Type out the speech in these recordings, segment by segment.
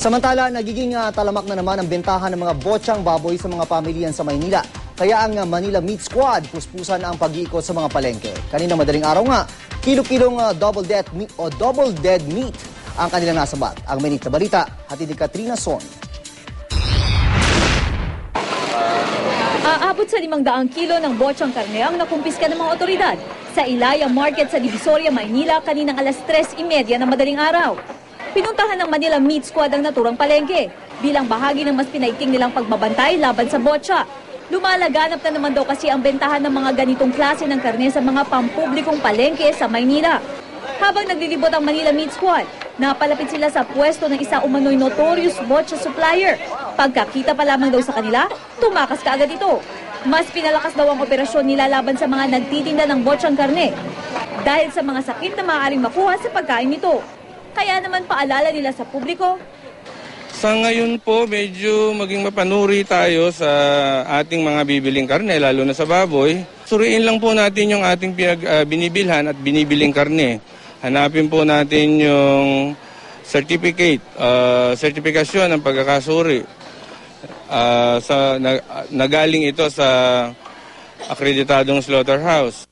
Samantala, nagiging talamak na naman ang bentahan ng mga botsang baboy sa mga pamilyan sa Maynila. Kaya ang Manila Meat Squad puspusan ang pag-iikot sa mga palengke. Kanina madaling araw nga, kilo-kilong double dead meat ang kanilang nasabat. Ang minute na balita, hatid ni Katrina Son. Aabot sa 500 kilo ng botsang karne ang nakumpiska ng mga otoridad sa Ilaya Market sa Divisoria, Maynila kaninang alas 3:30 ng madaling araw. Pinuntahan ng Manila Meat Squad ang naturang palengke bilang bahagi ng mas pinaiting nilang pagbabantay laban sa botsa. Lumalaganap na naman daw kasi ang bentahan ng mga ganitong klase ng karne sa mga pampublikong palengke sa Maynila. Habang naglilibot ang Manila Meat Squad, napalapit sila sa pwesto ng isa umano'y notorious botcha supplier. Pagkakita pa lamang daw sa kanila, tumakas kaagad ito. Mas pinalakas daw ang operasyon nila laban sa mga nagtitinda ng botsang karne dahil sa mga sakit na maaaring makuha sa pagkain nito. Kaya naman paalala nila sa publiko. Sa ngayon po, medyo maging mapanuri tayo sa ating mga bibiling karne, lalo na sa baboy. Suriin lang po natin yung ating binibilhan at binibiling karne. Hanapin po natin yung sertifikasyon ng pagkakasuri. Nagaling ito sa akreditadong slaughterhouse.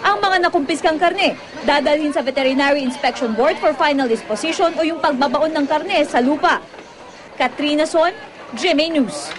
Ang mga nakumpiskang karne, dadalhin sa Veterinary Inspection Board for final disposition o yung pagbabaon ng karne sa lupa. Katrina Son, GMA News.